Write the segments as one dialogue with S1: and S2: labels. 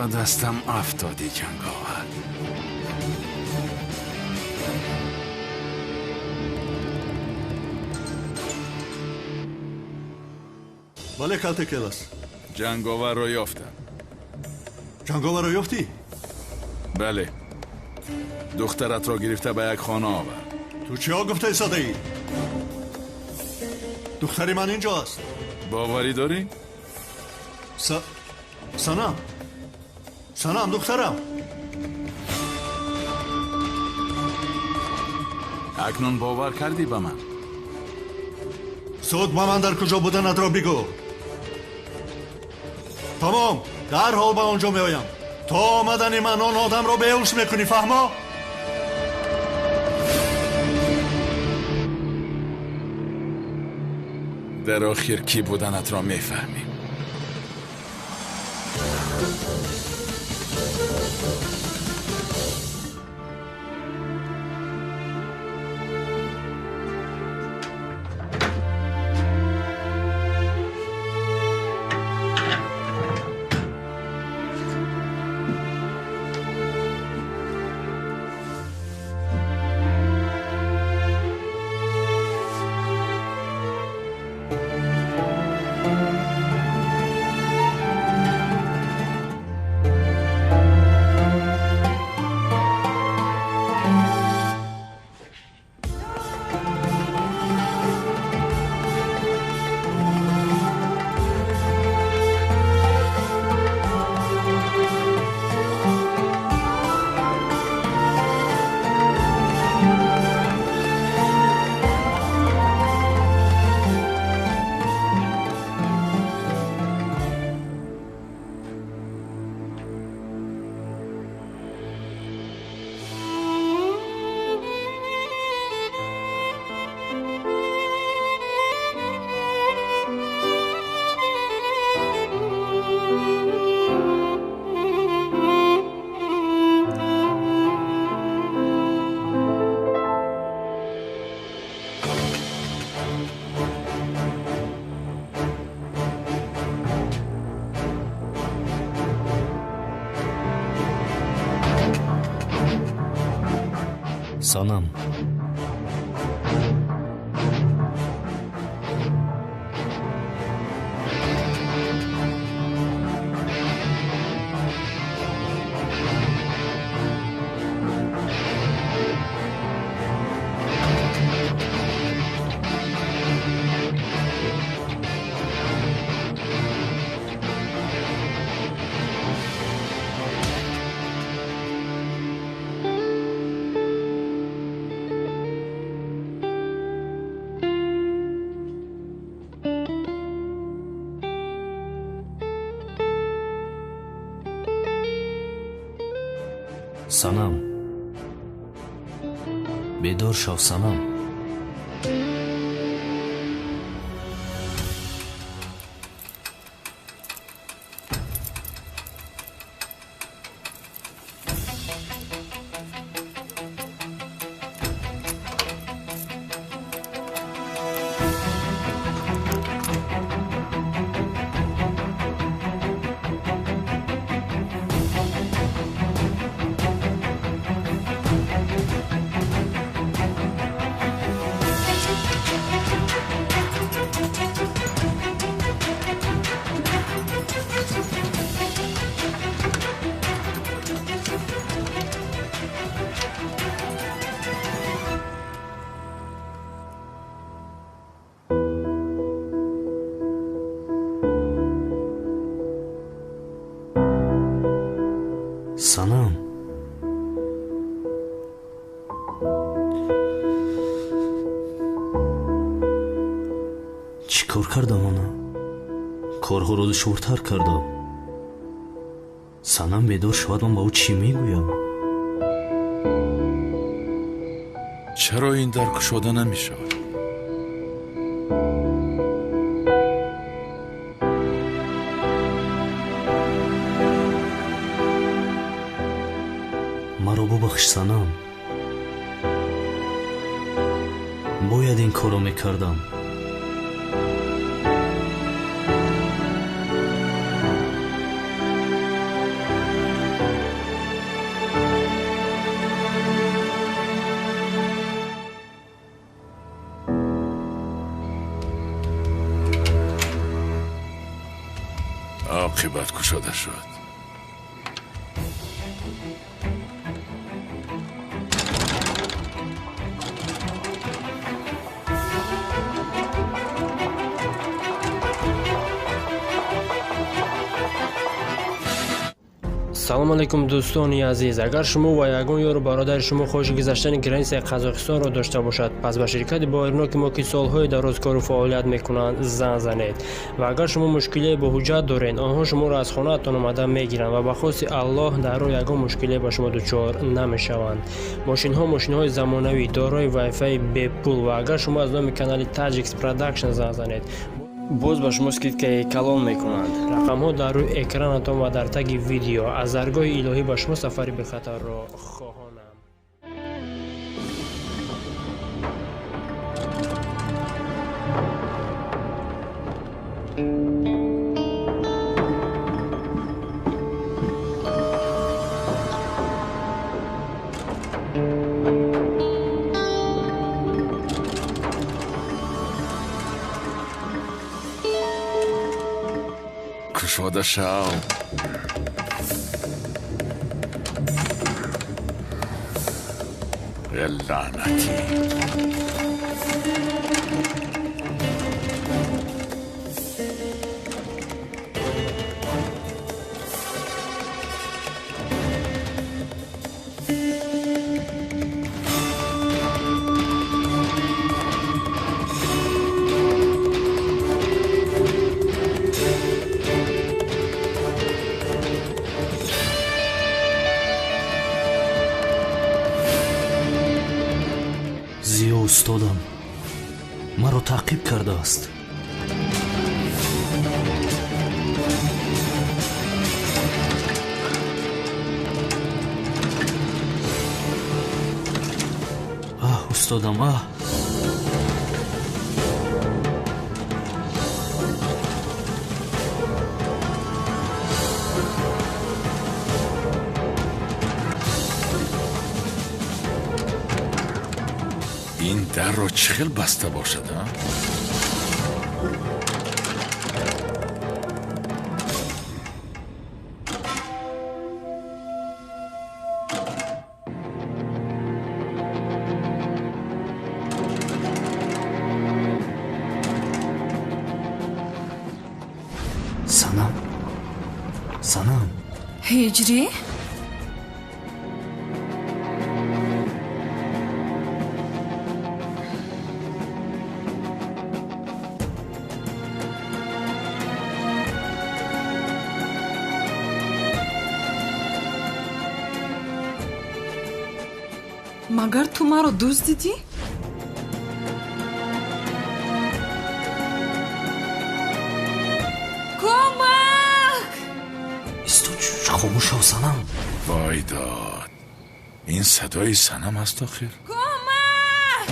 S1: با دستم افتادی جنگاور.
S2: بله کلته کلاس.
S1: جنگاور رو یافتم.
S2: جنگاور رو یافتی؟
S1: بله. دخترت را گرفته به یک خانه آورد.
S2: تو چیا گفته ایستاده ای؟ دختری من اینجاست.
S1: باوری داری؟
S2: سنم دخترم.
S1: اکنون باور کردی به من؟
S2: سود با من در کجا بودنت را بگو. تمام در حال به آنجا می آیم. تا آمدن من آن آدم را بیهوش میکنی، فهما؟
S1: در آخر کی بودنت را میفهمی.
S3: سانم سانم بیدار شو سانم. سانم چی کار کردم انا؟ کارها رو دشوارتر کردم. سانم بیدار شود من با او چی میگویم؟
S1: چرا این در گشوده نمی شود؟
S3: مرا ببخش سانم. باید این کارو میکردم.
S1: عاقبت کشاده شد.
S4: салому алайкум дӯстони азиз, агар шумо ва ягон ёру бародари шумо хоҳиши гузаштани границаи қазоқистонро дошта бошад, пас ба ширкати боирноки мо ки солҳои дароз кору фаъолият мекунанд занг занед. Ва агар шумо мушкилие бо ҳуҷҷат доред, онҳо шуморо аз хонаатон омада мегиранд ва ба хости Аллоҳ дар роҳ ягон мушкилие ба шумо дучор намешаванд. Мошинҳои замонавӣ дорои вайфаи бепул ва агар шумо аз номи канали Tajix Production занг занед, боз ба шумо скидкаи калон мекунанд. Рақамҳо дар рӯи экранатон ва дар таги видео. Аз заргоҳи илоҳӣ ба шумо сафари бехатарро хоҳонам.
S1: کشاده شو. لعنتی.
S3: зиё устодам маро таъқиб кардааст. устодам
S1: این در رو چخیل بسته باشد ها؟
S3: санам
S5: ҳиҷрӣ? магар ту маро дуздидӣ? кӯмак!
S3: خاموش شو صنم.
S1: وای داد، این صدای صنم است آخر؟
S5: کمک!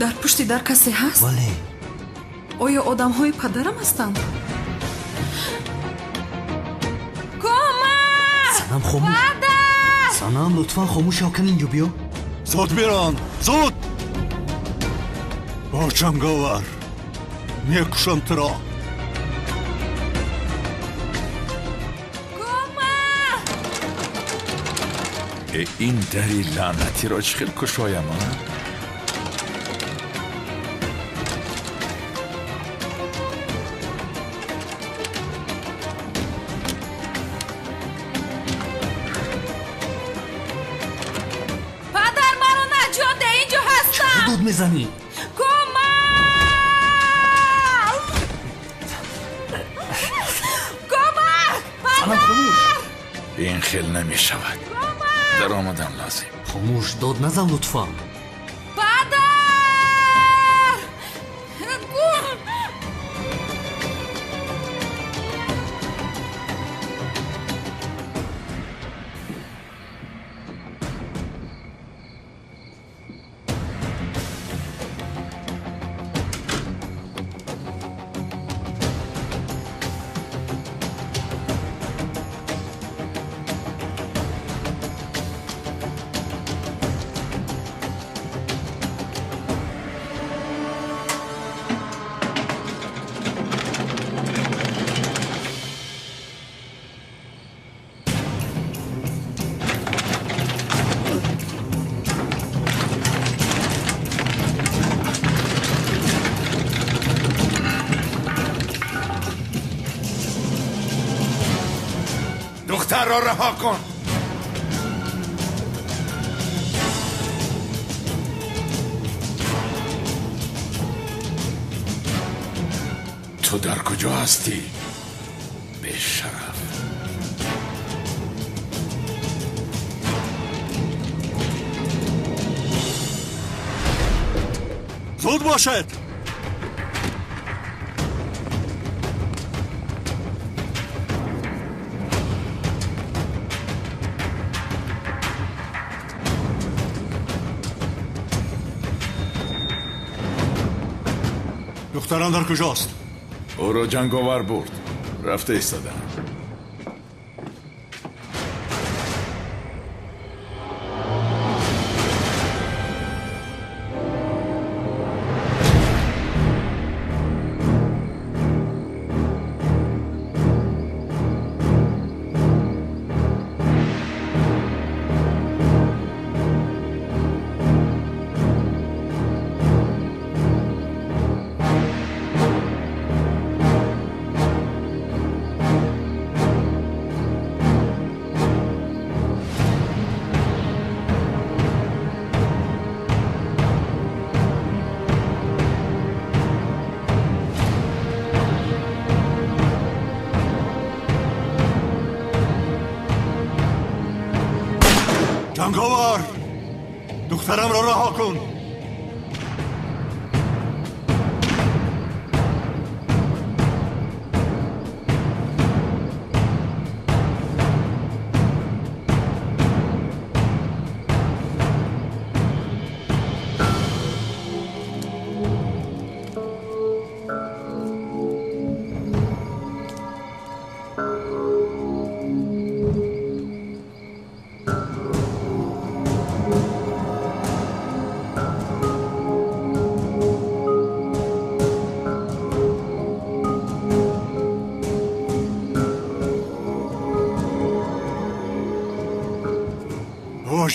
S5: در پشت در کسی هست؟
S3: ولی
S5: آیا آدم های پدرم هستند؟ کمک!
S3: صنم خاموش.
S5: پدر!
S3: صنم لطفا خاموش شو، کن اینجا بیا.
S2: زود بیران، زود! با جنگاور میکشم تو را.
S1: این دری لعنتی را چخیل کشایم ها؟
S5: پدر مرا نجات ده، اینجا هستم.
S3: دود میزنی؟ صنم خاموش.
S1: این خیل نمی شود. در آمدن لازم.
S3: خاموش، داد نزن لطفا.
S5: پدر!
S1: دختر را رها کن. تو در کجا هستی؟ به شرف.
S2: زود باشد. دختران در کجاست؟
S1: او را جنگاور برد. رفته ایستادن.
S2: جنگاور دخترم را رها کن.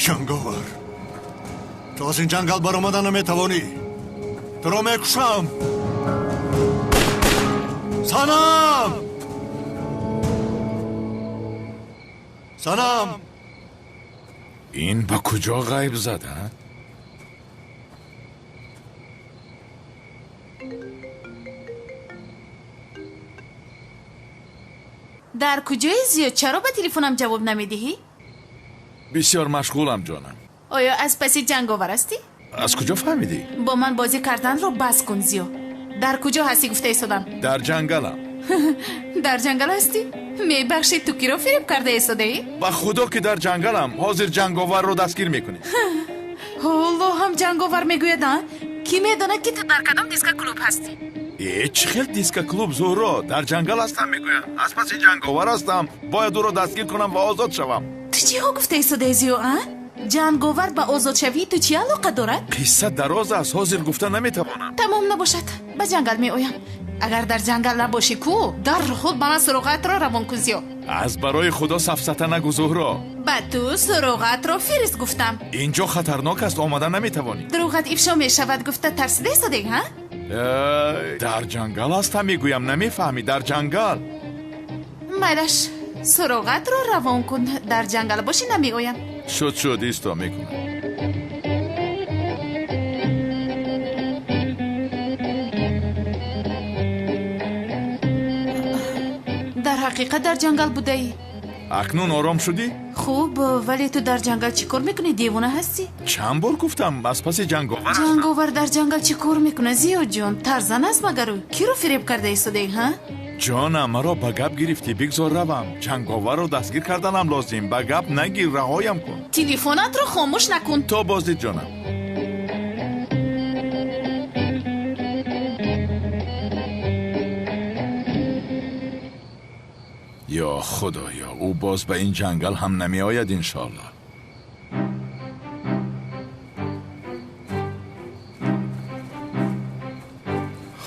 S2: جنگاور تو از این جنگل برآمدن نمیتوانی. تو را میکشم. سنم سنم
S1: این با کجا غیب زده؟
S5: در کجای زیاد؟ چرا به تلفنم جواب نمیدهی؟
S1: بسیار مشغولم جانم.
S5: آیا از پس جنگاور هستی؟
S1: از کجا فهمیدی؟
S5: با من بازی کردن رو بس کن زیو. در کجا هستی گفته ایستادم؟
S1: در جنگلم.
S5: در جنگل هستی؟ میبخشی تو کی رو فریب کرده ایستاده ای؟
S1: با خدا که در جنگلم. حاضر جنگاور رو دستگیر میکنی.
S5: الله هم جنگاور میگوید ها؟ کی میدونه که تو در کدام دیسک کلوب هستی؟
S1: چه خیلی دیسک کلوب زهرا؟ در جنگل هستم میگویم. از پس جنگاور هستم. باید او رو دستگیر کنم و آزاد شوم.
S5: تو چی ها گفته ایستاده زیو ها؟ جنگاور با آزاد شوی تو چی علاقه دارد؟
S1: قصه دراز است. حاضر گفتن نمیتوانم.
S5: تمام نباشد. به جنگل می آیم. اگر در جنگل نباشی کو در خود با من سراغت را روان کن زیو.
S1: از برای خدا سفسطه نگو زهرا.
S5: با تو سراغت را فرست گفتم.
S1: اینجا خطرناک است. آمدن نمیتوانی.
S5: دروغت افشا می شود گفته ترسیده ایستاده ها؟
S1: در جنگل هستم میگویم. نمیفهمی؟ در جنگل.
S5: میلش سراغت را روان کن. در جنگل باشی نمی آیم.
S1: شد ایستا میکنم.
S5: در حقیقت در جنگل بوده ای؟
S1: اکنون آرام شدی؟
S5: خوب ولی تو در جنگل چی کار میکنی؟ دیوانه هستی؟
S1: چند بار گفتم از پس جنگاور هستم.
S5: جنگاور در جنگل چی کار میکنه زیاد جان؟ ترزن است مگر او؟ کی رو فریب کرده ایستاده ای ها؟
S1: جانم مرا به گپ گرفتی. بگذار روم. جنگاور رو دستگیر کردنم لازم. به گپ نگیر. رهایم کن.
S5: تلفنت رو خاموش نکن.
S1: تا بازدید جانم. یا خدایا او باز به این جنگل هم نمی آید انشالله.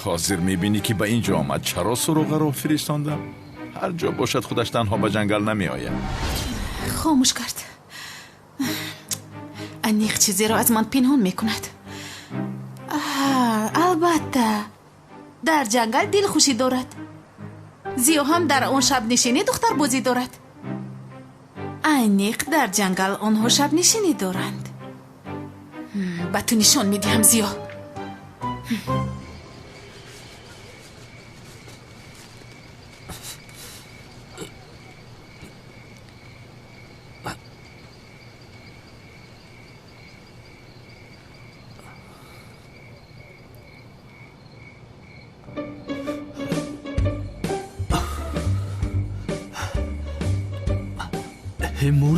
S1: حاضر میبینی که به اینجا آمد. چرا سراغ رو فرستاندم؟ هر جا باشد خودش تنها به جنگل نمی آید.
S5: خاموش کرد. انیق چیزی را از من پنهان میکند. البته در جنگل دل خوشی دارد. زیو هم در اون شب نشینی دختر بازی دارد. айниқ дар ҷангал онҳо шабнишинӣ доранд. ба ту нишон медиҳам зиё.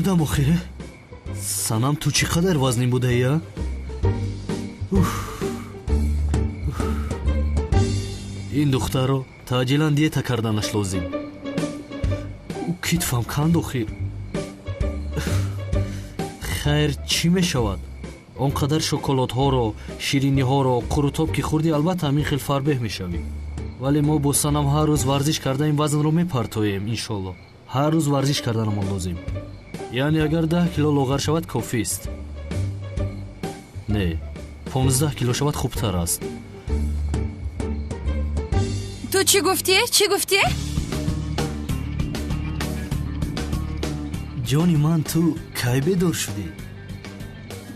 S3: мурдам охире. Санам ту чӣ қадар вазнин будаия? ин духтаро таъҷилан диета карданаш лозим. китфам канд охир. хайр чӣ мешавад? он қадар шоколадҳоро, шириниҳоро, қурутоб ки хурдӣ, албатта ҳамин хел фарбеҳ мешавӣ. вале мо бо санам ҳар рӯз варзиш карда ин вазнро мепартоем иншолло. ҳар рӯз варзиш карданамон лозим. яъне агар 10 кило лоғар шавад кофист. не, 15 кило шавад хубтар аст.
S6: ту чӣ гуфтӣ?
S3: ҷони ман, ту кай бедор шудӣ?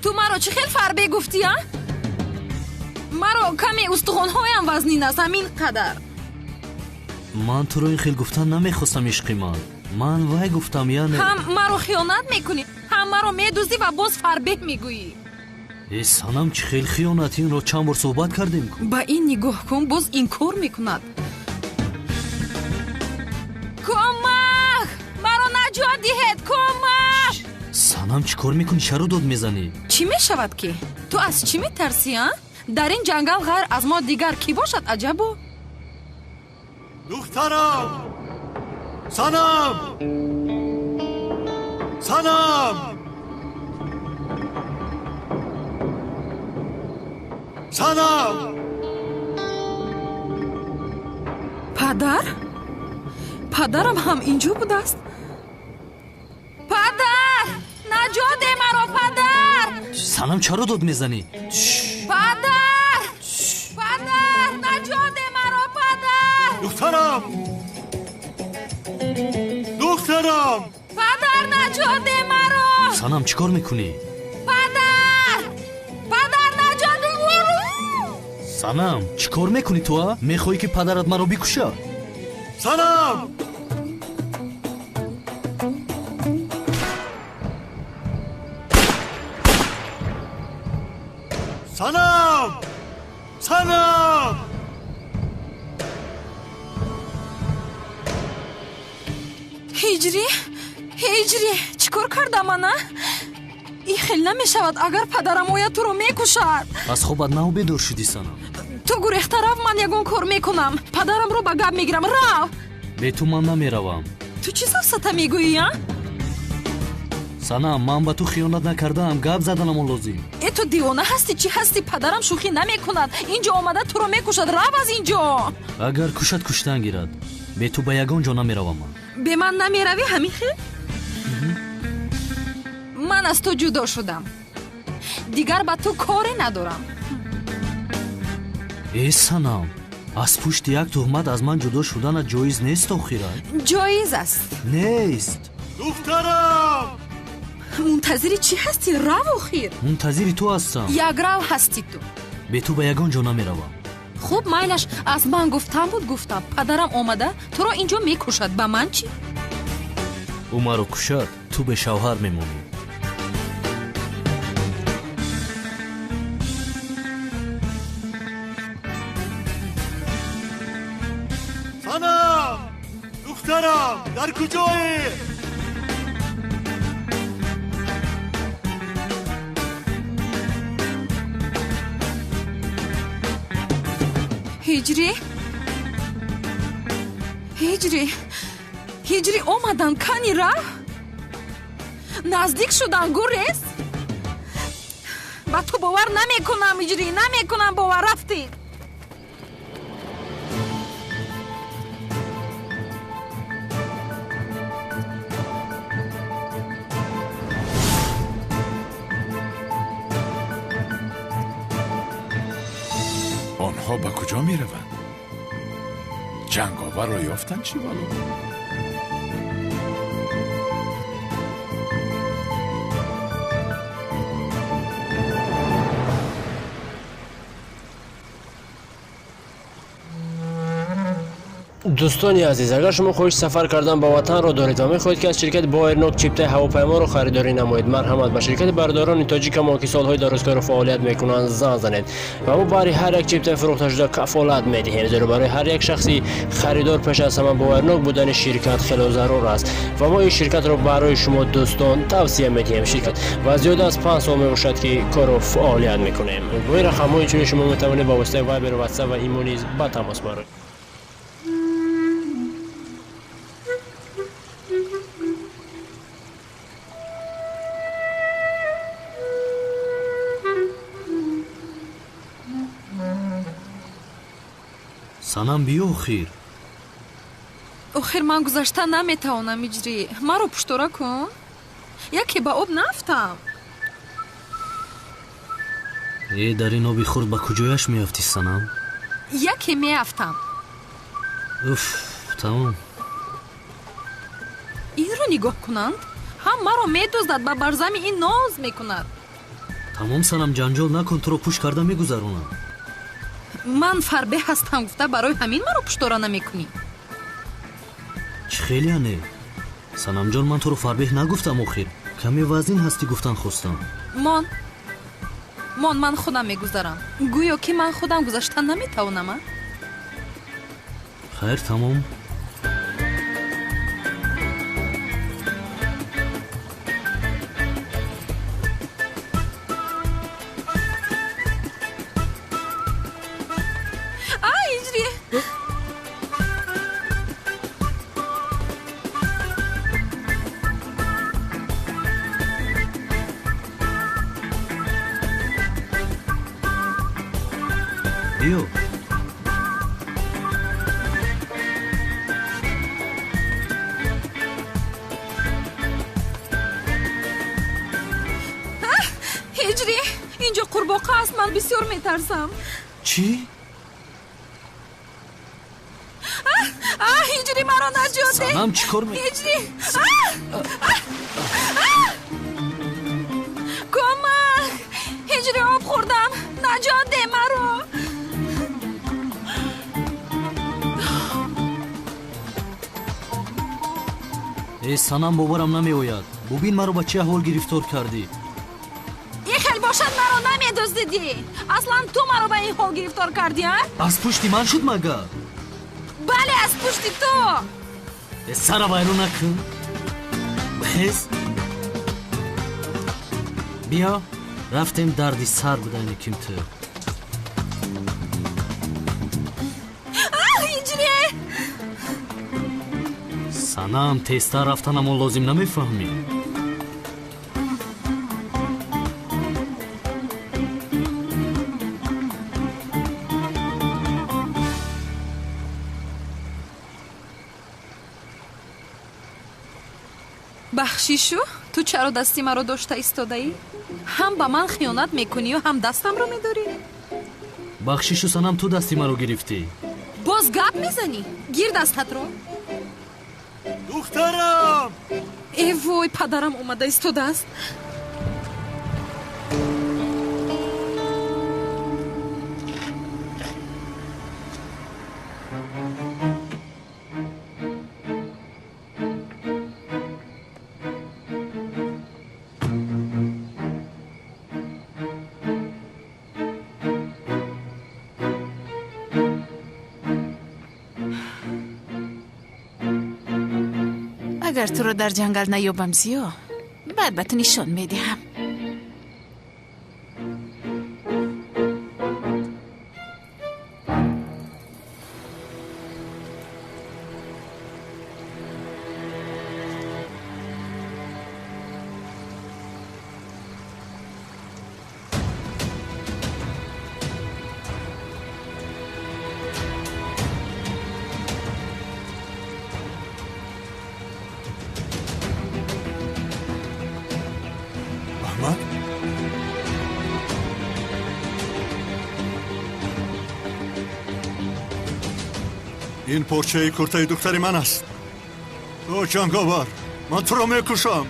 S6: ту маро чӣ хел фарбе гуфтӣ? маро каме устухонҳоям вазнин аст ҳамин қадар.
S3: ман туро ин хел гуфтан намехостам ишқи ман вай гуфтам, яъне
S6: ҳам маро хиёнат мекунӣ, ҳам маро медуздӣ ва боз фарбеҳ мегӯӣ.
S3: санам чӣ хел хиёнат, инро чанд бор суҳбат кардем.
S6: ба ин нигоҳ кун, боз инкор мекунад. кӯмак! маро наҷот диҳед, кӯмак!
S3: санам чӣ кор мекунӣ? чаро дод мезанӣ?
S6: чӣ мешавад ки? ту аз чӣ метарсӣ? дар ин ҷангал ғайр аз мо дигар кӣ бошад? аҷабо.
S2: духтарам! санам! санам! санам!
S6: падар? падарам ҳам инҷо будааст? падар! наҷот де маро, падар!
S3: санам чаро дод мезанӣ?
S6: падар! падар! наҷот де маро, падар!
S2: духтарам! духтарам!
S6: падар, наҷот де маро!
S3: санам чӣ кор мекунӣ?
S6: падар! падар, наҷот де маро!
S3: санам чӣ кор мекунӣ ту? мехоҳӣ ки падарат маро бикушад?
S2: санам! санам! санам!
S6: ҳиҷрӣ чӣ кор кардам ман? ин хел намешавад. агар падарам ояд туро мекушад.
S3: аз хобат нав бедор шудӣ санам?
S6: ту гурехта рав, ман ягон кор мекунам. падарамро ба гап мегирам. рав!
S3: бе ту ман намеравам.
S6: ту чӣ сафсата мегӯӣ?
S3: санам, ман ба ту хиёнат накардаам, гап заданамон лозим.
S6: ту дивона ҳастӣ чӣ ҳастӣ? падарам шӯхӣ намекунад. инҷо омада туро мекушад. рав аз инҷо.
S3: агар кушад куштан гирад. бе ту ба ягон ҷо намеравам.
S6: бе ман намеравӣ ҳамин хел? ман аз ту ҷудо шудам. дигар ба ту коре надорам.
S3: санам, аз пушти як тӯҳмат аз ман ҷудо шуданат ҷоиз нест охира?
S6: ҷоиз аст.
S3: нест.
S2: духтарам!
S6: мунтазири чӣ ҳастӣ? рав охир.
S3: мунтазири ту ҳастам.
S6: яграв ҳастӣ ту.
S3: бе ту ба ягон ҷо намеравам.
S6: хуб майлаш, аз ман гуфтам буд гуфтам. падарам омада туро инҷо мекушад. ба ман чӣ?
S3: ӯ маро кушад, ту бе шавҳар мемонӣ.
S2: санам! духтарам! дар куҷоӣ?
S6: ҳиҷрӣ омадан кани рав? наздик шудан гурез? ба ту бовар намекунам ҳиҷрӣ, намекунам. бовар рафтӣ.
S1: онҳо ба куҷо мераванд? ҷанговарро ёфтанд чӣ вало?
S4: دوستانی عزیز، اگر شما خواهش سفر کردن به وطن را دارید و می‌خواهید که از شرکت بایرنوک چیپتای هواپیما را خریداری نمایید، مرحمت به شرکت برداران تاجیک ما که سالهای دراز کار و فعالیت میکنند زنگ زنید و ما برای هر یک چیپتای فروخته شده کفالت میدهیم. زیرا برای هر یک شخصی خریدار پیش از همه بایرنوک بودن شرکت خیلی ضرور است و ما این شرکت را برای شما دوستان توصیه میدهیم. شرکت و زیاد از 5 سال میباشد که کار و فعالیت میکنیم. با این رقم‌های چون شما میتوانید با واسطه وایبر و واتساپ و ایمو نیز با تماس برید.
S3: санам биё охир
S6: охир ман гузашта наметавонам иҷрӣ. маро пуштора кун. яке ба об нафтам.
S3: дар ин оби хурд ба куҷояш меафтӣ санам?
S6: яке меафтам.
S3: уф тамом.
S6: инро нигоҳ кунанд. ҳам маро медуздад, ба барзами ин ноз мекунад.
S3: тамом санам, ҷанҷол накун, туро пӯш карда мегузаронам.
S6: ман фарбеҳ ҳастам гуфта барои ҳамин маро пуштора намекунӣ.
S3: чӣ хеле не санамҷон, ман туро фарбеҳ нагуфтам. охир каме вазнин ҳастӣ гуфтан хостам.
S6: мон ман худам мегузарам. гӯё ки ман худам гузашта наметавонам.
S3: хайр, тамом. биё.
S6: ҳиҷрӣ, инҷо қурбоқа аст. ман бисёр метарсам.
S3: чӣ?
S6: ҳиҷрӣ, маро наҷот де.
S3: санам чӣ кор
S6: ҳиҷрӣ, кӯмак. ҳиҷрӣ, об хӯрдам. наҷот де маро.
S3: санам, боварам намеояд. бубин маро ба чӣ аҳвол гирифтор кардӣ?
S6: ин хел бошад маро намедуздидӣ. аслан ту маро ба ин ҳол гирифтор кардӣ?
S3: аз пушти ман шуд магар?
S6: бале, аз пушти ту.
S3: сара вайрон накун. бихез биё, рафтем дарди сар будани кимту.
S6: ҳиҷрӣ,
S3: санам, тезтар рафтанамо лозим намефаҳмӣ?
S6: бахшишу, ту чаро дасти маро дошта истодаӣ? ҳам ба ман хиёнат мекунию, ҳам дастамро медорӣ.
S3: бахшишу санам, ту дасти маро гирифтӣ.
S6: боз гап мезанӣ? гир дастатро.
S2: духтарам!
S6: вой, падарам омада истодааст.
S5: агар туро дар ҷангал наёбам зиё, баъд ба ту нишон медиҳам.
S2: احمد؟ این پارچه کورتای دختری من است. تو جنگاور، من تو را میکشم.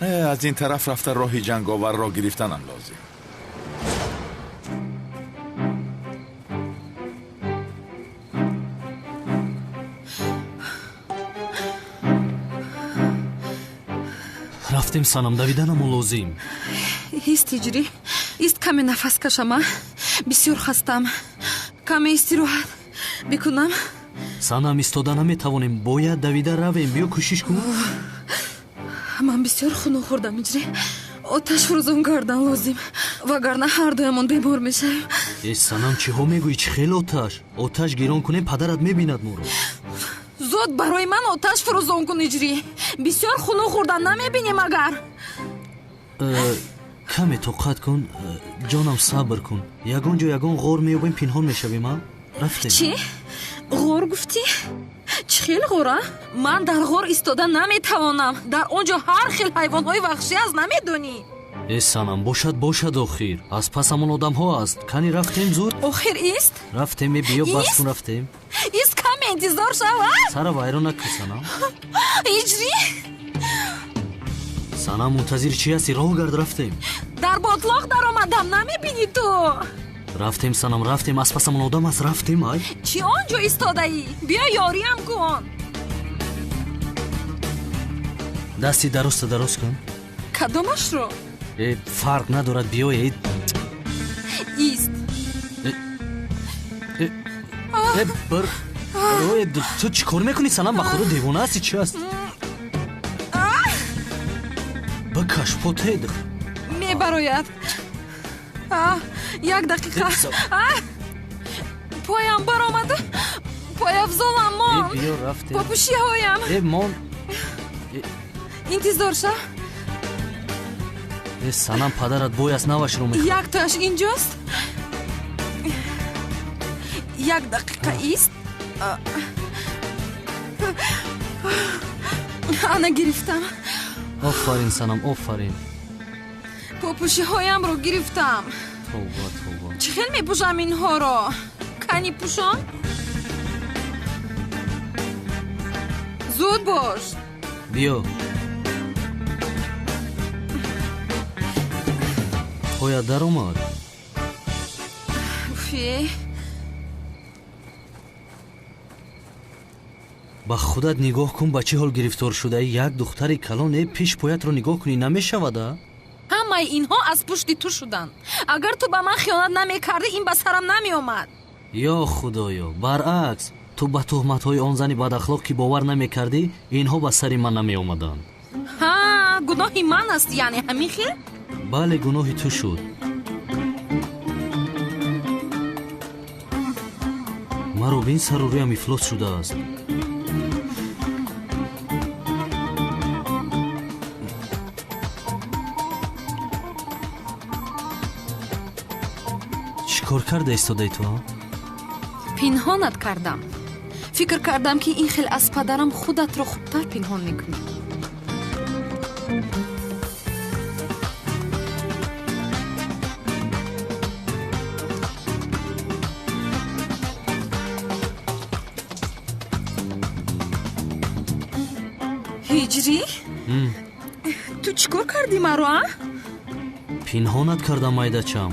S1: از این طرف رفته راه جنگاور را گرفتنم لازم.
S3: рафтем санам давиданаму лозим.
S6: ист ҳиҷрӣ, ист каме нафас кашам. бисёр хастам. каме истироҳат бикунам.
S3: санам истода наметавонем, бояд давида равем. биё кӯшиш кун.
S6: ман бисёр хуно хӯрдам ҳиҷрӣ. оташ фурӯзон кардан лозим, вагарна ҳардуямон бемор мешавем.
S3: санам чиҳо мегӯӣ? чӣ хел оташ? оташ гирон кунем, падарат мебинад моро.
S6: зуд барои ман оташ фурӯзон кун ҳиҷрӣ. бисёр хуно хӯрдан намебинем агар.
S3: каме тоқат кун, ҷонам сабр кун. ягон ҷо ягон ғор меёбем, пинҳон мешавем. рафтем.
S6: чӣ? ғор гуфтӣ? чӣ хел ғора? ман дар ғор истода наметавонам. дар он ҷо ҳар хел ҳайвонҳои ваҳшӣ аст, намедонӣ?
S3: санам бошад охир. аз пасамон одамҳо аст. кани рафтем зуд.
S6: охир ист?
S3: рафтем. биё бас кун, рафтем.
S6: ист каме интизор шавад.
S3: сара вайрон накун санам.
S6: ҳиҷрӣ?
S3: санам мунтазир чӣ ҳасти? роҳ гард. рафтем.
S6: дар ботлоқ даромадам, намебинӣ ту?
S3: рафтем санам, рафтем. аз пасамон одам аст. рафтем. ай
S6: чӣ он ҷо истодаӣ? биё ёриам кун.
S3: дасти дароста дароз кун.
S6: кадомашро?
S3: фарқ надорад. биё.
S6: ист.
S3: ту чӣ кор мекунӣ санам? ба худо девона ҳасти? чӣ аст? бикаш потед.
S6: мебарояд. як дақиқа. поям баромаду. пояфзолам монд.
S3: биё рафтем.
S6: попушиҳоям.
S3: монд.
S6: интизор шав.
S3: санам падарат бой аст, навашро мехоҳад.
S6: як тояш инҷост. як дақиқа ист. ана гирифтам.
S3: офарин санам, офарин.
S6: попушиҳоямро гирифтам.
S3: товба товба.
S6: чӣ хел мепӯшам инҳоро? кани пӯшон. зуд бош.
S3: биё. пояд даромад.
S6: уфе.
S3: ба худат нигоҳ кун, ба чӣ ҳол гирифтор шудаӣ. як духтари калон пеш поятро нигоҳ кунӣ, намешавада?
S6: ҳамаи инҳо аз пушти ту шуданд. агар ту ба ман хиёнат намекардӣ, ин ба сарам намеомад.
S3: ё худоё, баръакс. ту ба тӯҳматҳои он зани бадахлоқ ки бовар намекардӣ, инҳо ба сари ман намеомаданд.
S6: ҳа, гуноҳи ман аст, яъне ҳамин хел?
S3: бале, гуноҳи ту шуд. маро бин сару рӯям ифлос шудааст. чӣ кор карда истодаи ту?
S6: пинҳонат кардам. фикр кардам ки ин хел аз падарам худатро хубтар пинҳон мекунӣ. ҳиҷрӣ? ту чӣ кор кардӣ маро?
S3: пинҳонат кардам майдачам.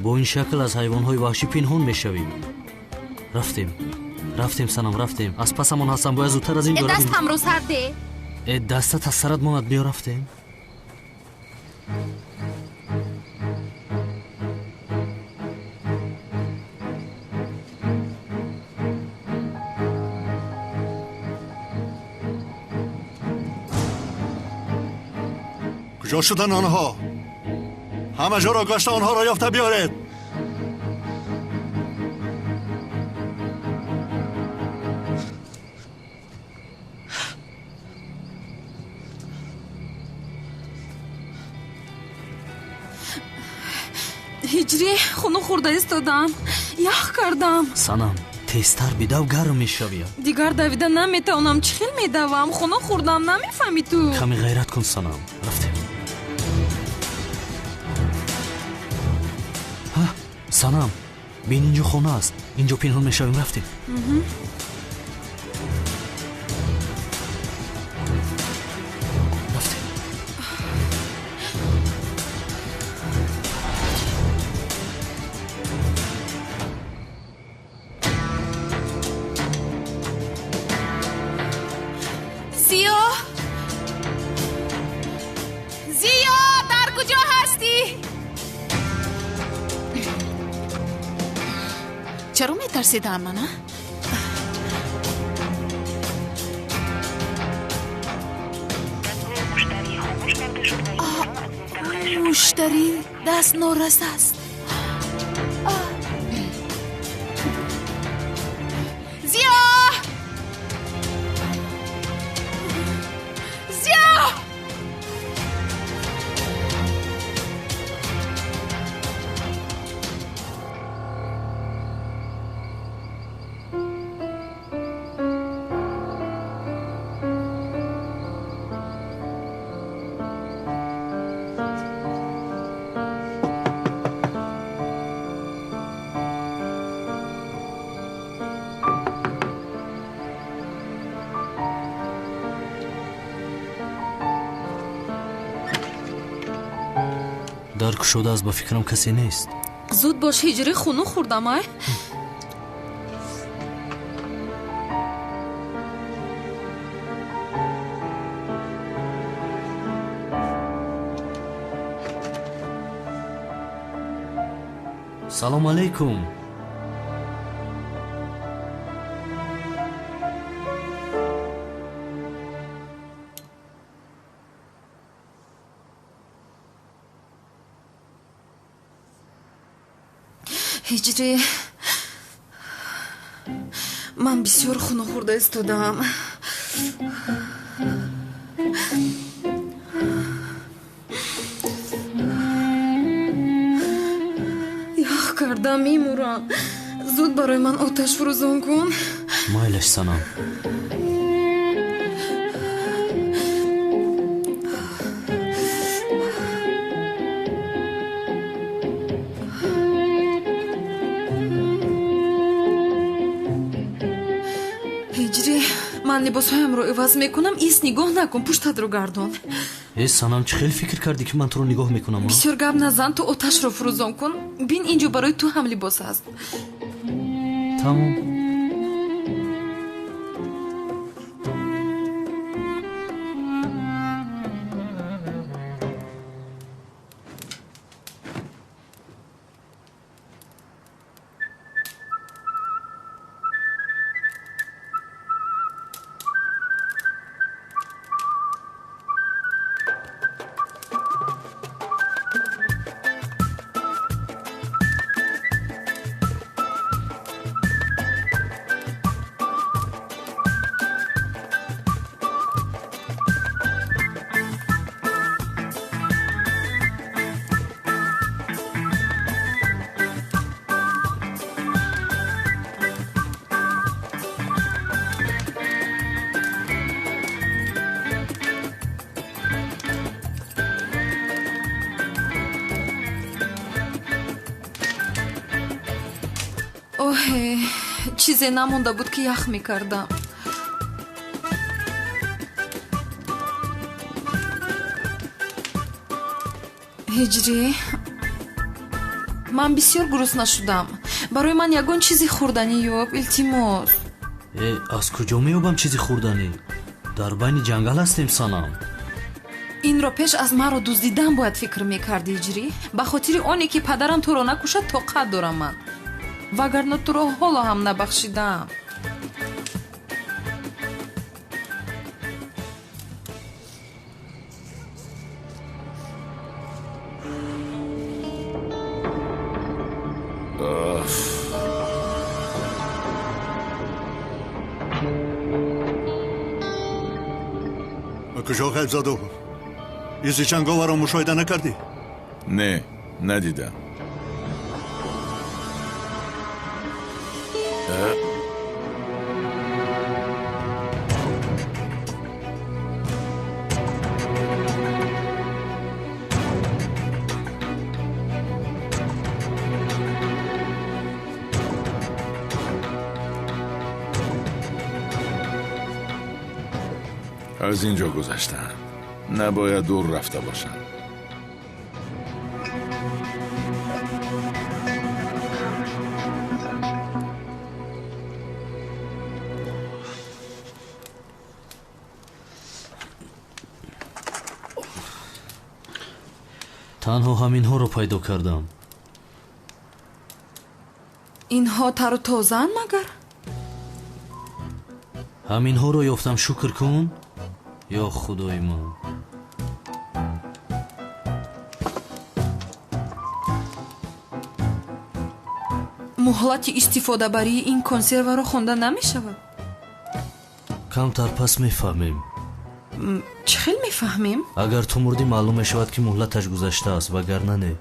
S3: бо ин шакл аз ҳайвонҳои ваҳшӣ пинҳон мешавем. рафтем санам, рафтем. аз пасамон ҳастам, бояд зудтар аз ин ҷо равем.
S6: дастамро сар де.
S3: дастат аз сарат монад. биё рафтем.
S2: کجا شدن آنها؟ همه جا را گشته آنها را یافته بیارید.
S6: ҳиҷрӣ, хуно хӯрда истодам. ях кардам.
S3: санам, тезтар бидав, гарм мешавия.
S6: дигар давида наметавонам. чӣ хел медавам? хуно хӯрдам, намефаҳмӣ ту?
S3: каме ғайрат кун санам. рафтем. санам, бин инҷо хона аст. инҷо пинҳон мешавем. рафтем. рафтем.
S5: چرا میترسیدم من؟ مشتری دست نورس است. زیا! زیا!
S3: дар кушодааст, ба фикрам касе нест.
S6: зуд бош, ҳиҷрӣ хуну хӯрдам ай.
S3: салому алайкум.
S6: ҳиҷрӣ, ман бисёр хуну хӯрда истодам. ях кардам, мемурам. зуд барои ман оташ фурӯзон кун.
S3: майлаш санам.
S6: ҳиҷрӣ, ман либосҳоямро иваз мекунам. ист нигоҳ накун, пуштатро гардон.
S3: санам, чӣ хеле фикр кардӣ ки ман туро нигоҳ мекунам?
S6: бисёр гап назан, ту оташро фурӯзон кун. бин, инҷо барои ту ҳам либос аст.
S3: тамом.
S6: оҳе, чизе намонда буд ки ях мекардам. ҳиҷрӣ, ман бисёр гурусна шудам. барои ман ягон чизи хӯрданӣ ёб, илтимос.
S3: аз куҷо меёбам чизи хӯрданӣ? дар байни ҷангал ҳастем санам.
S6: инро пеш аз маро дуздидан бояд фикр мекардӣ, ҳиҷрӣ. ба хотири оне ки падарам туро накушад тоқат дорам ман. вагарна туро ҳоло ҳам набахшидам.
S2: ба куҷо ғайб заду? изи ҷанговаро мушоҳида накардӣ?
S1: не, надидам. از اینجا گذشتن. نباید دور رفته باشن.
S3: танҳо ҳаминҳоро пайдо кардам.
S6: инҳо тару тозаанд магар?
S3: ҳаминҳоро ёфтам, шукр кун. ё худои ман.
S6: муҳлати истифодабарии ин консерваро хонда намешавад?
S3: камтар пас мефаҳмем.
S6: чӣ хел мефаҳмем?
S3: агар ту мурдӣ маълум мешавад ки муҳлаташ гузаштааст, вагарна не.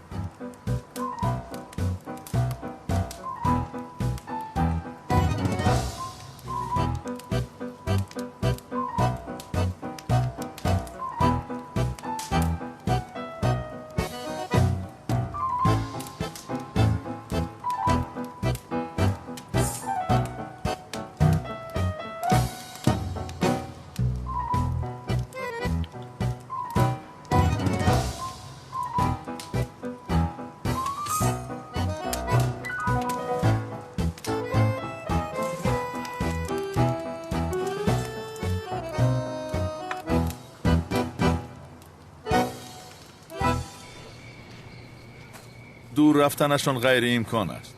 S1: دور رفتنشان غیر امکان است.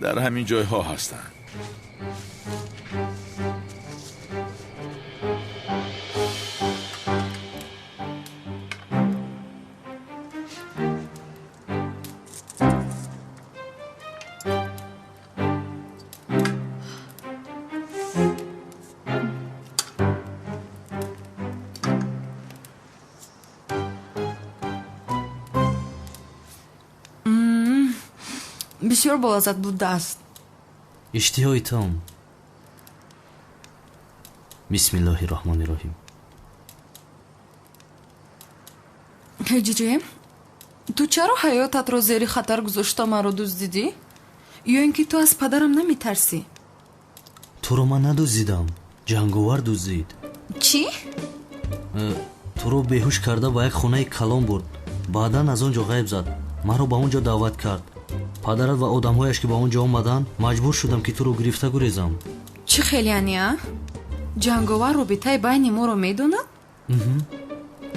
S1: در همین جایها هستند.
S6: бисёр болаззат будааст.
S3: иштиҳои там. бисмиллоҳи роҳмони роҳим.
S6: ҳиҷрӣ, ту чаро ҳаётатро зери хатар гузошта маро дуздидӣ? ё ин ки ту аз падарам наметарсӣ?
S3: туро ман надуздидам, ҷанговар дуздид.
S6: чӣ?
S3: туро беҳуш карда ба як хонаи калон бурд. баъдан аз он ҷо ғайб зад. маро ба он ҷо даъват кард. падарат ва одамҳояш ки ба он ҷо омаданд, маҷбур шудам ки туро гирифта гурезам.
S6: чӣ хел яъне а? ҷанговар робитаи байни моро медонад?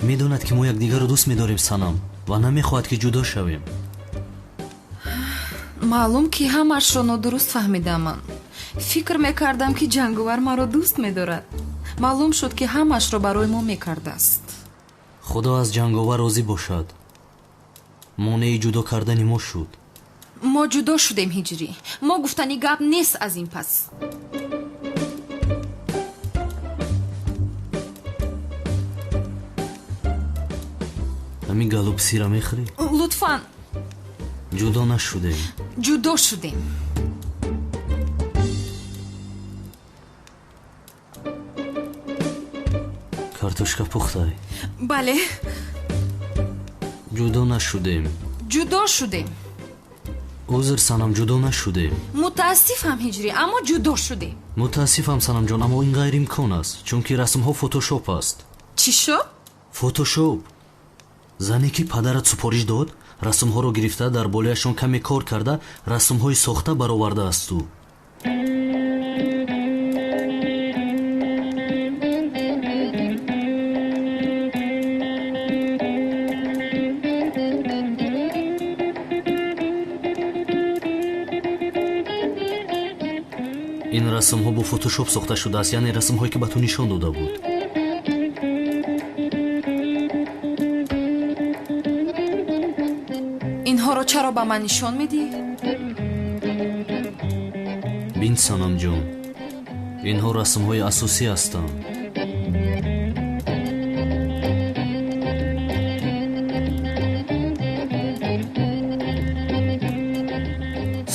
S3: медонад ки мо якдигарро дӯст медорем санам ва намехоҳад ки ҷудо шавем.
S6: маълум ки ҳамаашро нодуруст фаҳмидаман. фикр мекардам ки ҷанговар маро дӯст медорад. маълум шуд ки ҳамаашро барои мо мекардааст.
S3: худо аз ҷанговар розӣ бошад. монеи ҷудо кардани мо шуд.
S6: мо ҷудо шудем ҳиҷрӣ. мо гуфтани гап нест аз ин пас.
S3: ҳамин галупсира мехӯрӣ?
S6: лутфан.
S3: ҷудо нашудем.
S6: ҷудо шудем.
S3: картошка пухтай?
S6: бале.
S3: ҷудо нашудем.
S6: ҷудо шудем.
S3: узр санам, ҷудо нашудем.
S6: мутаассифам ҳиҷрӣ, аммо ҷудо шудем.
S3: мутаассифам санамҷон, аммо ин ғайриимкон аст, чунки расмҳо фотошоп аст.
S6: чӣ шуд?
S3: фотошоп. зане ки падарат супориш дод, расмҳоро гирифта, дар болояшон каме кор карда, расмҳои сохта баровардаасту. ин расмҳо бо фотошоп сохта шудааст, яъне расмҳое ки ба ту нишон дода буд.
S6: инҳоро чаро ба ман нишон медиҳӣ?
S3: бин санамҷон, инҳо расмҳои асосӣ ҳастанд.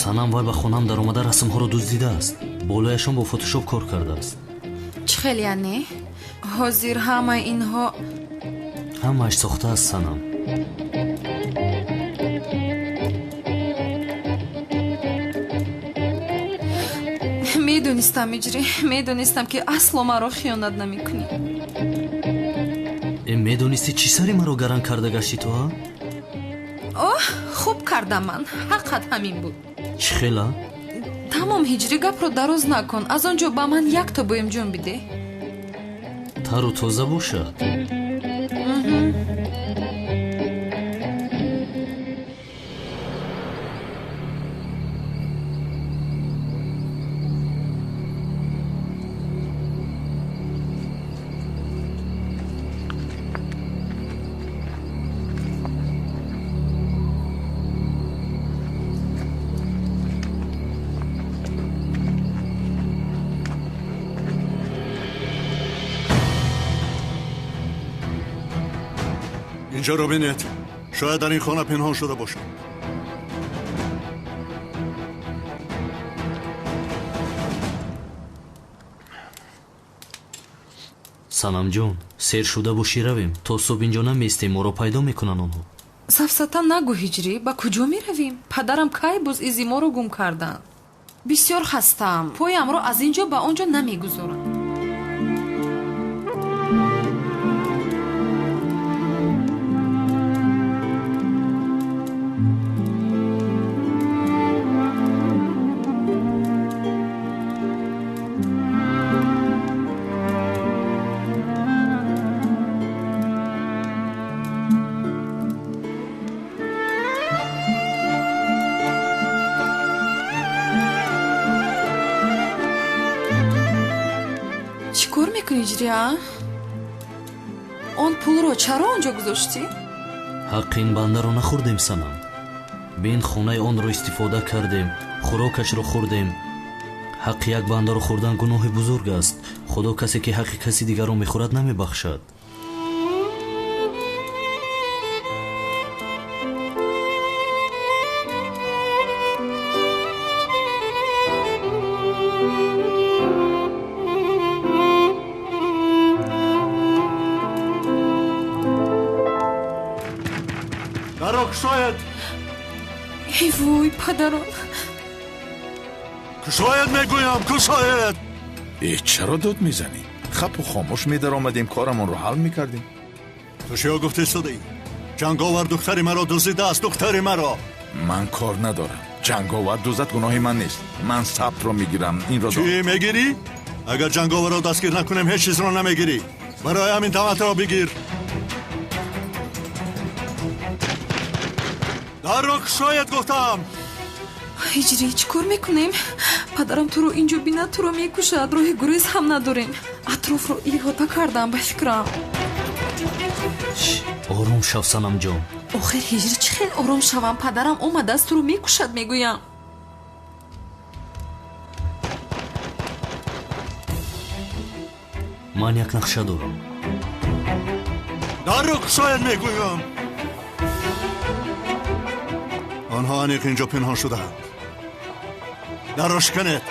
S3: санам вай ба хонам даромада расмҳоро дуздидааст. болояшон бо фотошоп кор кардааст.
S6: чӣ хел яъне? ҳозир ҳамаи инҳо
S3: ҳамааш сохтааст санам.
S6: медонистам иҷрӣ, медонистам ки асло маро хиёнат намекунӣ.
S3: медонистӣ чӣ сари маро гаранг карда гаштӣ ту?
S6: оҳ, хуб кардам ман. ҳаққат ҳамин буд.
S3: чӣ хела?
S6: тамом ҳиҷрӣ, гапро дароз накун. аз он ҷо ба ман як то боимҷон бидеҳ.
S3: тару тоза бошад.
S2: اینجا رو بینید. شاید در این خانه پنهان شده باشد.
S3: санам ҷон сер шуда бошӣ равем то субҳ инҷо наместем моро пайдо мекунанд онҳо.
S6: сафсатан нагӯ ҳиҷрӣ, ба куҷо меравем? падарам кай буз изи моро гум карданд. бисёр хастам, поямро аз ин ҷо ба он ҷо намегузорам. чӣ кор мекунӣ ҷирия? он пулро чаро он ҷо гузоштӣ?
S3: ҳаққи ин бандаро нахӯрдем санам. бин хонаи онро истифода кардем, хӯрокашро хӯрдем. ҳаққи як бандаро хӯрдан гуноҳи бузург аст. худо касе ки ҳаққи каси дигарро мехӯрад намебахшад.
S2: даро кушоед.
S6: ای وای پدرم.
S2: кушоед мегӯям, кушоед.
S1: чаро дод мезанӣ? хапу хомӯш медаромадем, корамонро ҳал мекардем.
S2: ту чиё гуфта истодаӣ? ҷанговар духтари маро дуздидааст, духтари маро.
S1: ман кор надорам. ҷанговар дузад гуноҳи ман нест. ман сабтро мегирам. инро
S2: чӣ мегирӣ? агар ҷанговарро дастгир накунем ҳеҷ чизро намегирӣ. барои ҳамин давлатро бигир. дарро кушоед гуфтам.
S6: ҳиҷрӣ чӣ кор мекунем? падарам туро ин ҷо бинад туро мекушад. роҳи гурез ҳам надорем. атрофро иҳота кардам ба фикрам.
S3: ором шав санам ҷон.
S6: охир ҳиҷрӣ чӣ хел ором шавам? падарам омадааст туро мекушад мегӯям.
S3: ман як нақша дорам.
S2: дарро кушоед мегӯям. онҳо аниқ инҷо пинҳон шудаанд. дарро шиканед.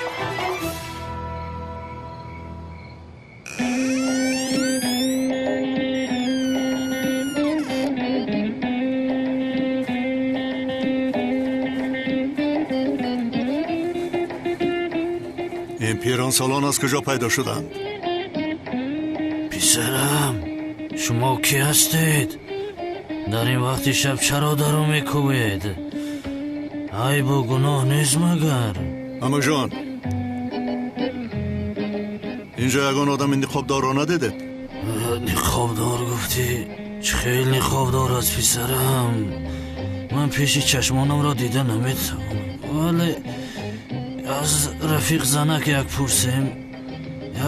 S2: ин пиронсолон аз куҷо пайдо шуданд?
S3: писарам, шумо кӣ ҳастед? дар ин вақти шаб чаро даро мекӯбед? ай бо гуноҳ нест магар?
S2: амаҷон, инҷо ягон одами ниқобдорро надидед?
S3: ниқобдор гуфтӣ? чӣ хел ниқобдор аст писарам? ман пеши чашмонамро дида наметавонам, вале аз рафиқ занак як пурсем.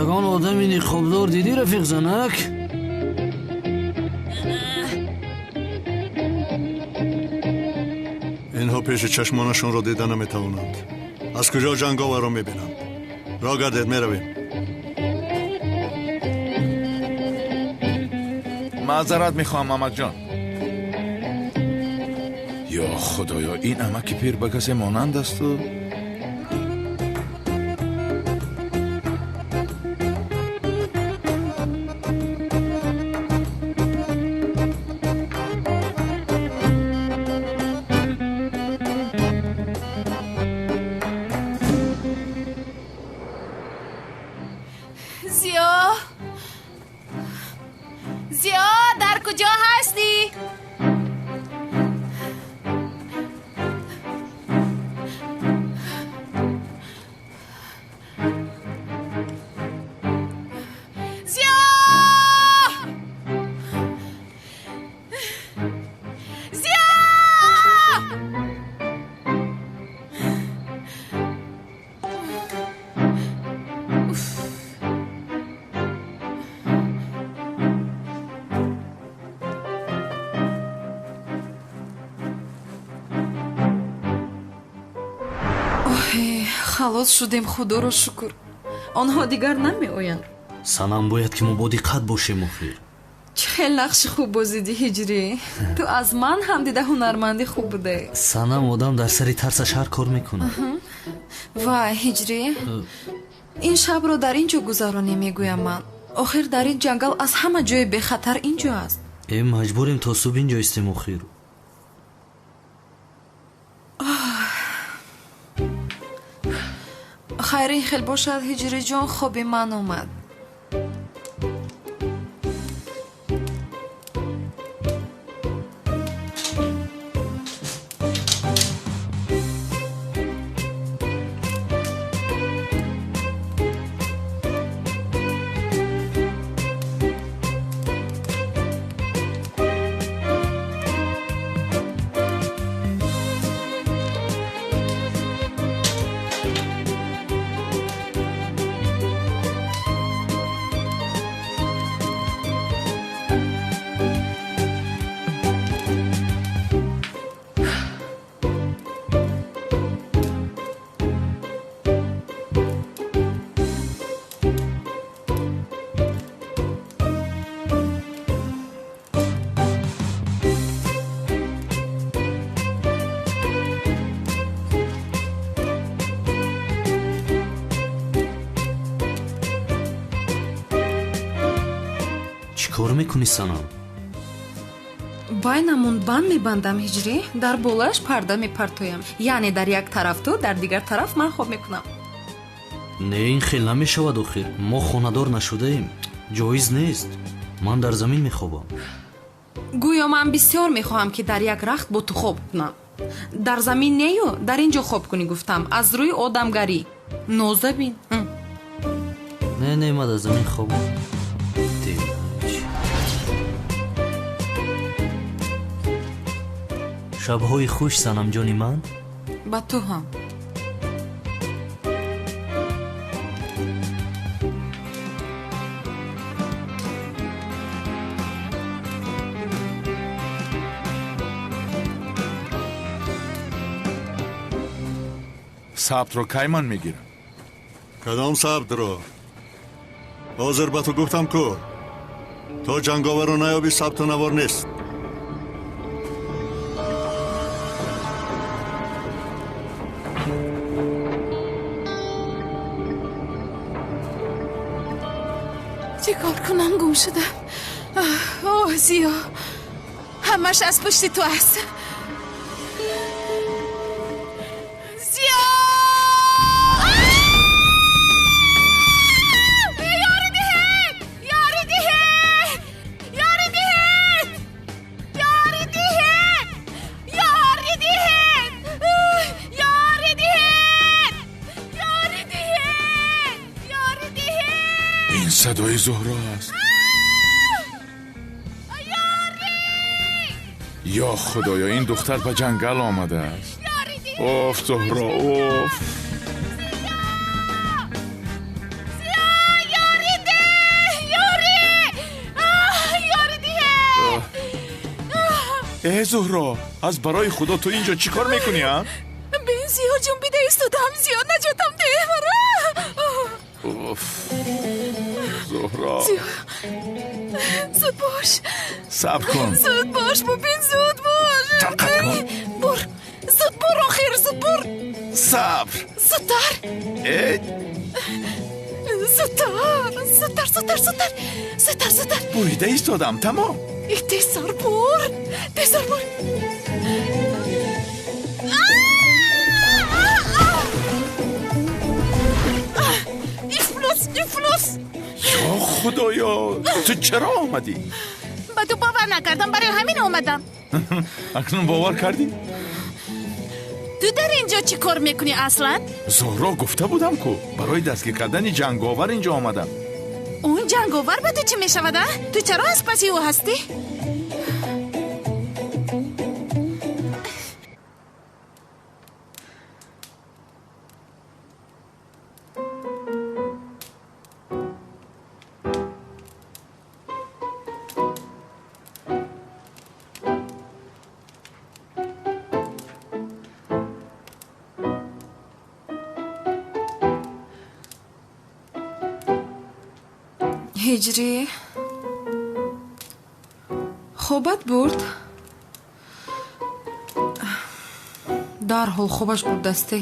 S3: ягон одами ниқобдор дидӣ рафиқ занак?
S2: инҳо пеши чашмонашонро дида наметавонанд. аз куҷо ҷанговарро мебинанд? роҳ гардед, меравем.
S1: маъзарат мехоҳам амакҷон. ё худоё, ин амаки пир ба касе монанд асту?
S5: زیا در کجا هستی؟ زیا! زیا!
S6: халос шудем, худоро шукр. онҳо дигар намеоянд.
S3: санам бояд ки мо бодиққат бошем охир.
S6: خیلی نقش خوب بازیدی هجری. تو از من هم دیده هنرمندی خوب بوده.
S3: санам одам дар сари тарсаш ҳар кор мекунад.
S6: وای هجری، این شب رو در اینجا گذرانی میگویم من. آخر در این جنگل از همه جای به خطر اینجا است.
S3: ем маҷбурем то субҳ инҷо истем охир.
S6: خیری خیلی باشد هجری جان، خوبی من اومد.
S3: чӣ кор мекунӣ санам?
S6: байнамон банд мебандам ҳиҷрӣ, дар болаш парда мепартоям. яъне дар як тараф ту, дар дигар тараф ман хоб мекунам.
S3: не ин хел намешавад охир. мо хонадор нашудаем. ҷоиз нест. ман дар замин мехобам.
S6: гӯё ман бисёр мехоҳам ки дар як рахт бо ту хоб кунам. дар замин нею, дар ин ҷо хоб кунӣ гуфтам. аз рӯи одамгарӣ нозабин.
S3: не ман дар замин хобам. шабҳои хуш санамҷони ман.
S6: ба ту ҳам.
S1: сабтро кай ман мегирам?
S2: کدام سبت رو؟ حاضر به تو گفتم کو تا جنگاور رو نیابی ثبت و نوار نیست.
S5: چی کار کنم؟ گم شدم. اوه زیا، همش از پشت تو است. زیا یاری دهید، یاری دهید، یاری دهید، یاری دهید، یاری دهید، یاری دهید، یاری دهید، یاری دهید.
S1: این صدای زهرا است. یا خدایا، این دختر به جنگل آمده است. اوف زهرا، اوف. ای زهرا، از برای خدا تو اینجا چی کار میکنی ها؟
S5: بین زیا جون بیده ایستادم، زیا نجاتم ده برا.
S1: اوف زهرا،
S5: زیا زود باش،
S1: صبر کن.
S5: زود باش ببین، زود باش.
S1: طاقت کن.
S5: بر، زود بر آخر، زود بر.
S1: صبر.
S5: زودتر،
S1: ای
S5: زودتر، زودتر، زودتر، زودتر، زودتر، زودتر.
S1: بریده ایستادم، تمام.
S5: تیزتر بر، تیزتر بر. افلوس.
S1: یا خدایا، تو چرا آمدی؟
S5: با تو باور نکردم، برای همین آمدم.
S1: اکنون باور کردی؟
S5: تو در اینجا چی کار میکنی اصلا؟
S1: زهرا گفته بودم کو برای دستگیر کردن جنگاور اینجا آمدم.
S5: اون جنگاور به تو چی میشود؟ تو چرا از پسی او هستی؟
S6: هجری хобат бурд? дарҳол хобаш бурдастӣ.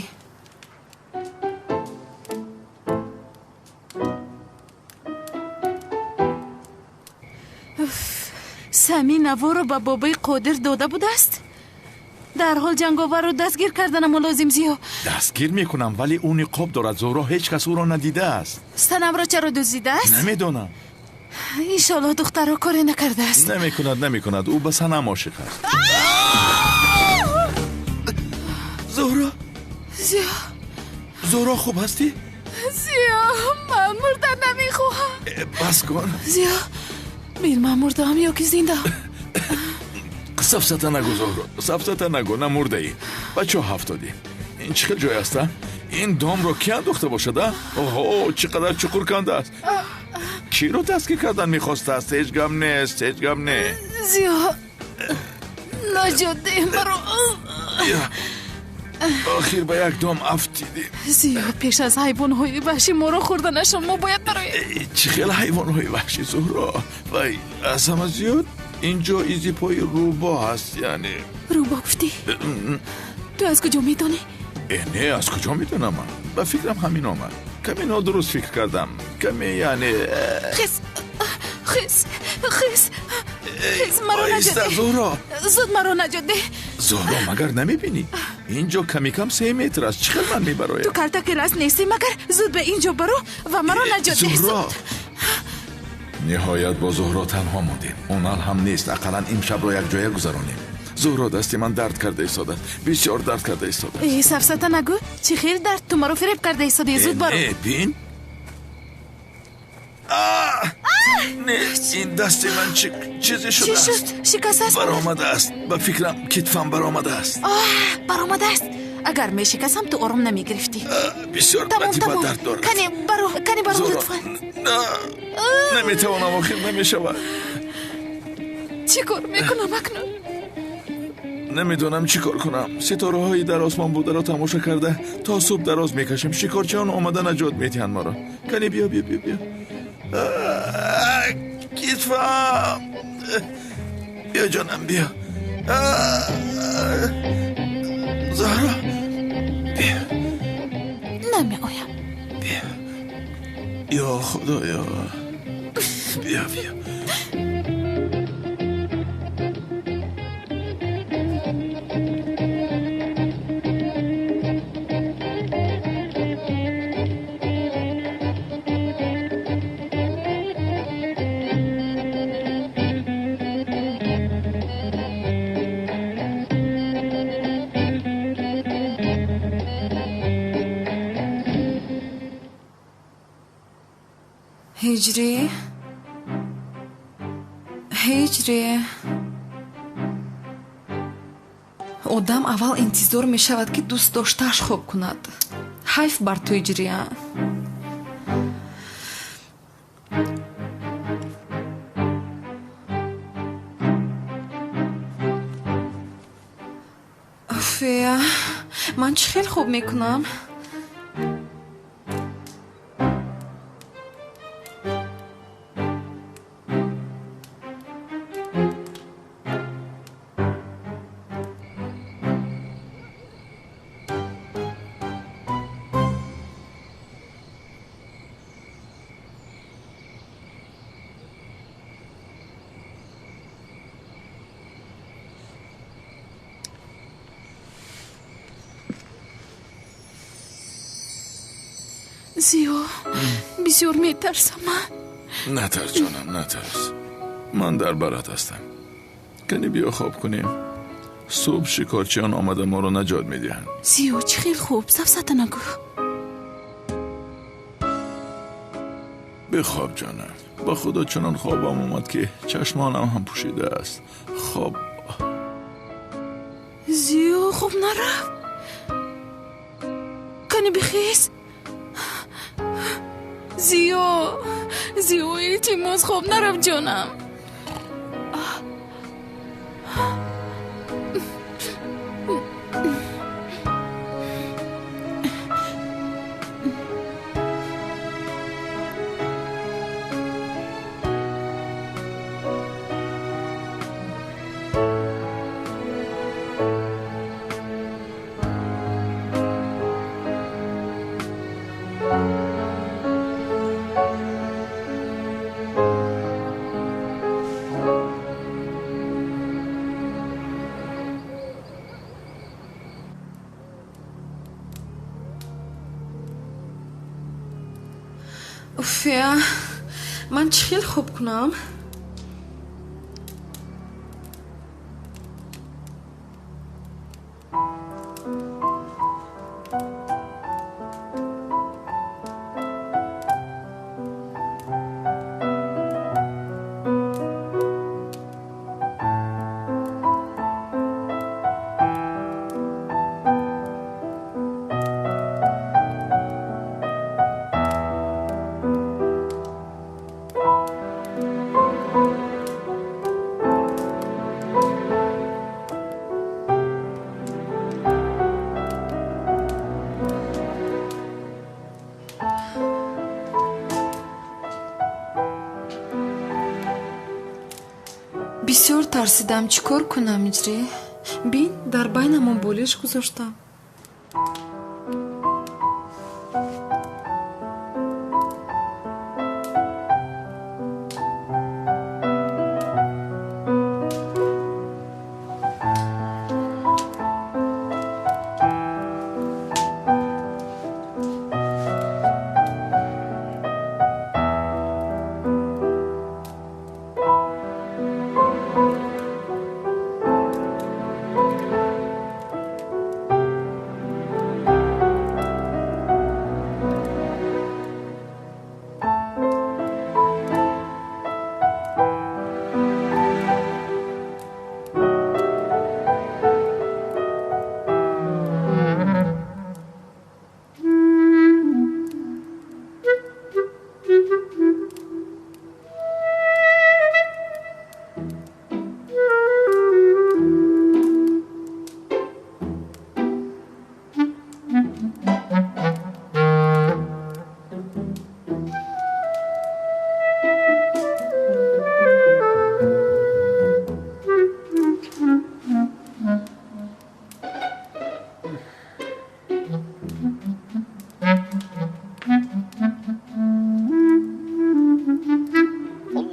S5: сами наворо ба бобои қодир дода будааст. дар ҳол ҷанговарро дастгир карданам лозим зиё.
S1: дастгир мекунам, вале ӯ ниқоб дорад. зӯҳро ҳеҷ кас ӯро надидааст.
S5: станамро чаро дуздидааст?
S1: намедонам.
S5: иншоллоҳ духтаро коре накардааст.
S1: намекунад. ӯ ба санам ошиқ аст. зӯҳро,
S5: зиё,
S1: зӯҳро хуб ҳастӣ?
S5: зиё, ман мурда намехоҳам.
S1: бас кун.
S5: зиё, бин ман мурдаам ё ки зинда.
S1: сафсата нагӯ зӯҳро, сафсата нагӯ, на мурдаӣ. ба чо ҳафтодӣ? ин чӣ хел ҷой аст? ин домро ки андохта бошад? оҳо, чӣ қадар чуқур кандааст. киро дастгир кардан мехостааст? ҳеҷ гап нест, ҳеҷ гап не.
S5: зиё, наҷот деҳ маро.
S1: охир ба як дом афтидӣ.
S5: зиё, пеш аз ҳайвонҳои ваҳшӣ моро хӯрданашон мо бояд бароем.
S1: чӣ хел ҳайвонҳои ваҳшӣ зӯҳро? вай, аз ҳама зиёд инҷо изи пои рӯбо ҳаст. яъне
S5: рӯбо гуфтӣ? ту аз куҷо медонӣ?
S1: не, аз куҷо медонам ман? ба фикрам ҳамин омад. каме нодуруст фикр кардам. каме яъне
S5: хис маро наҷот деҳ.
S1: зӯҳро,
S5: зуд маро наҷот деҳ.
S1: зӯҳро, магар намебинӣ? инҷо ками кам 3 метр аст. чӣ хел ман мебароям?
S5: ту калтаки раст нестӣ, магар зуд ба инҷо баро ва маро наҷот деҳ.
S1: зӯҳро, ниҳоят бо зӯҳро танҳо мондем. онал ҳам нест. ақаллан имшабро якҷоя гузаронем. зӯҳро, дасти ман дард карда истодааст. бисёр дард карда истодааст.
S5: сафсата нагӯ. чӣ хел дард? ту маро фиреб карда истодӣ. зуд баро.
S1: не, бин. не, ин дасти ман чизе
S5: чӣ
S1: шудааст.
S5: шуд? шикаст аст?
S1: баромадааст. ба фикрам китфам баромадааст.
S5: баромадааст. агар мешикасам ту ором намегирифтӣ.
S1: бисёр ба дард дорад.
S5: кане баро
S1: зӯҳро,
S5: лутфан.
S1: наметавонам, охир намешавад.
S5: чӣ кор мекунам акнун?
S1: намедонам чӣ кор кунам. ситораҳои дар осмон бударо тамошо карда то субҳ дароз мекашем. шикорчиён омада наҷот медиҳанд моро. кане биё. китфам. биё ҷонам, биё. зӯҳро, биё.
S5: намеоям.
S1: биё. ё худоё. биё.
S6: ҳиҷрӣ одам аввал интизор мешавад ки дӯстдоштааш хоб кунад. ҳайф бар ту ҳиҷрия. афия, ман чӣ хел хуб мекунам?
S5: зиё, бисёр метарсам ман.
S1: натарс ҷонам, натарс. ман дар барат ҳастам. кани биё хоб кунем. субҳ шикорчиён омада моро наҷот медиҳанд.
S5: зиё, чӣ хел хуб. сафсата нагӯ.
S1: бихоб ҷонам. ба худо чунон хобам омад ки чашмонам ҳам пӯшидааст. хоб.
S5: зиё, хуб нарав. кани бихез. зиё, илтимос хоб нарав ҷонам.
S6: уфя ман чӣ хел хуб кунам бисёр тарсидам чӣ кор кунам иҷрӣ бин дар байнамон болиш гузоштам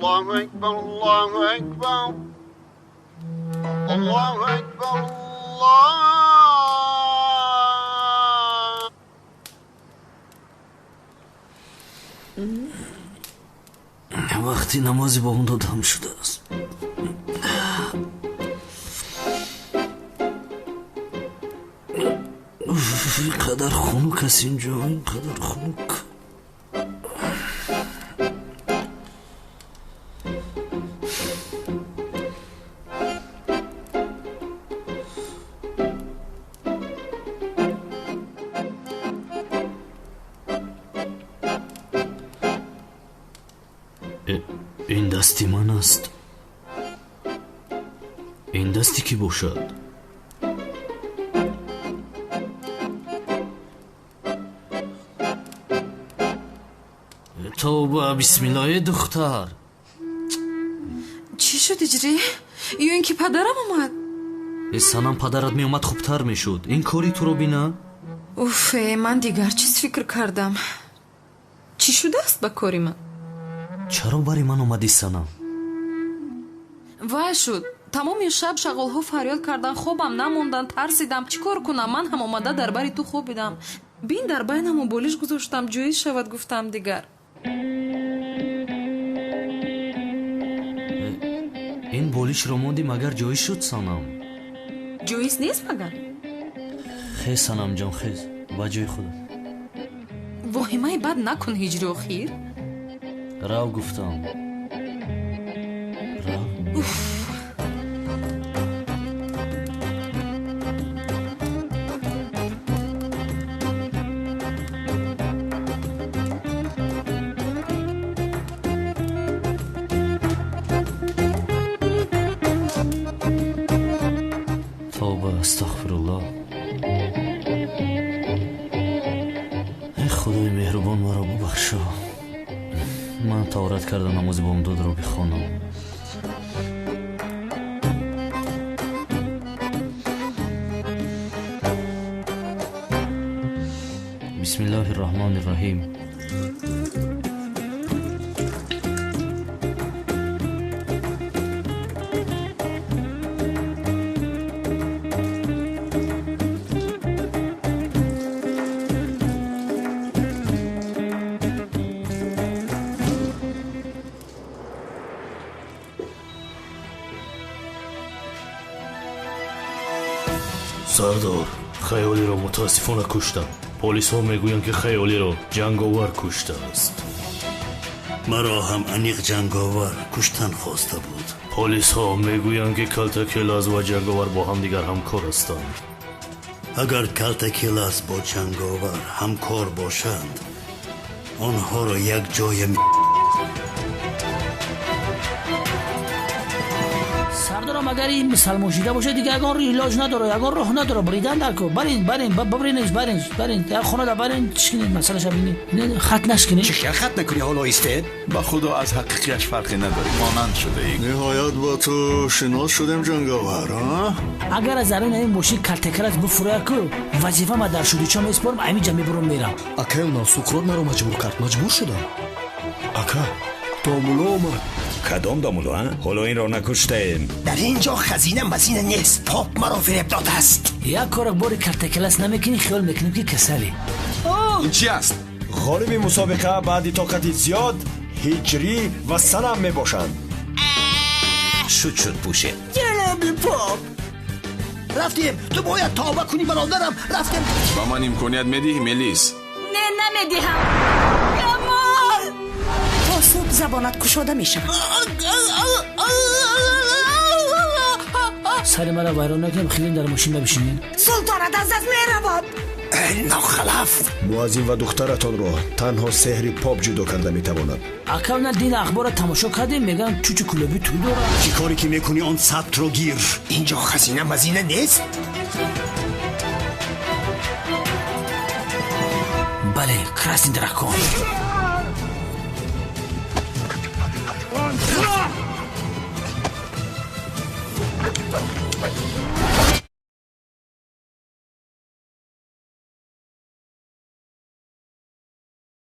S7: الله أكبر الله أكبر الله أكبر الله
S3: وقتی نمازی با اون دادم شده است اینقدر خنک است اینجا اینقدر خنک این دستی من است این دستی کی باشد توبه بسم الله دختر
S6: چی شد اجری؟ یا اینکه پدرم اومد
S3: سنم پدرت می اومد خوبتر می شد این کاری تو رو بینا؟
S6: اوف من دیگر چیز فکر کردم چی شده است با کاری من؟
S3: چرا برای من اومدی سنم؟
S6: وای شد تمام شب شغلها فریاد کردن خوابم نموندن ترسیدم چی کار کنم من هم اومده در بری تو خوابیدم بین در بینم بولیش گذاشتم جویی شود گفتم دیگر
S3: این بولیش رو موندی مگر جویی شد سنم؟
S6: جوییست نیست مگر؟
S3: خیز سنم جان خیز با جوی خودم
S6: واهمه بد نکن هجری آخیر
S3: راو گفتم راو توبه استغفرالله ای خدای مهربان مرا ببخشا من تورات کردم نماز بامداد رو بخوانم بسم الله الرحمن الرحیم سردار خیالی را متاسفانه کشتم. پلیس ها میگویند که خیالی را جنگاور کشته است.
S2: مرا هم انیق جنگاور کشتن خواسته بود.
S3: پلیس ها میگویند که کلتاکیلاس و جنگاور با هم دیگر همکار هستند.
S2: اگر کلتاکیلاس با جنگاور همکار باشند آنها را یک جای
S8: سردارم اگر این مسلمان شده باشه دیگه اگر علاج نداره، اگر راه نداره، بریدن درکو برین در خونه دا برین چیکنید مسئله شبینی خط نشکنید.
S9: چه خط نکنی حالا ایسته؟
S1: با خدا از حقیقیش فرقی نداری، مانند شده ای.
S2: نهایت با تو شناس شدم جنگاور ها؟
S8: اگر از درون این ماشین کلتکرت بفروه که وظیفه ما در شدی چا میسپارم امی جمعی برون میرم.
S9: اکا اونا سکرات مرا مجبور کرد، مجبور شدم. اکا دامولو آمد.
S10: کدام دامولو ها؟ حالا این را نکشتیم.
S9: در اینجا خزینه مزینه نیست، پاپ مرا فریب داده است.
S8: یک کار باری کلتکلاس نمیکنی خیال میکنیم که کسلی.
S11: این چی است؟ غالب مسابقه بعد طاقت زیاد هجری و سلام می باشند.
S10: شد پوشه
S9: جناب پاپ رفتیم، تو باید توبه کنی برادرم. رفتیم.
S11: با من امکانیت میدی ملیس؟
S5: نه نمیدیم.
S12: تا صبح زبانت کشاده میشه.
S8: سر مرا ویران نکنم، خیلی در ماشین بشینین.
S12: سلطانت از دست میرود.
S9: ای ناخلف،
S11: موازین و دخترتان را تنها سحر پاپ جدا کرده میتواند.
S8: اکاونا دین اخبار تماشا کردیم میگن چوچو کلوبی تو داره.
S9: چی کاری که میکنی آن ثبت رو گیر. اینجا خزینه مزینه نیست.
S8: بله کراسین درکن.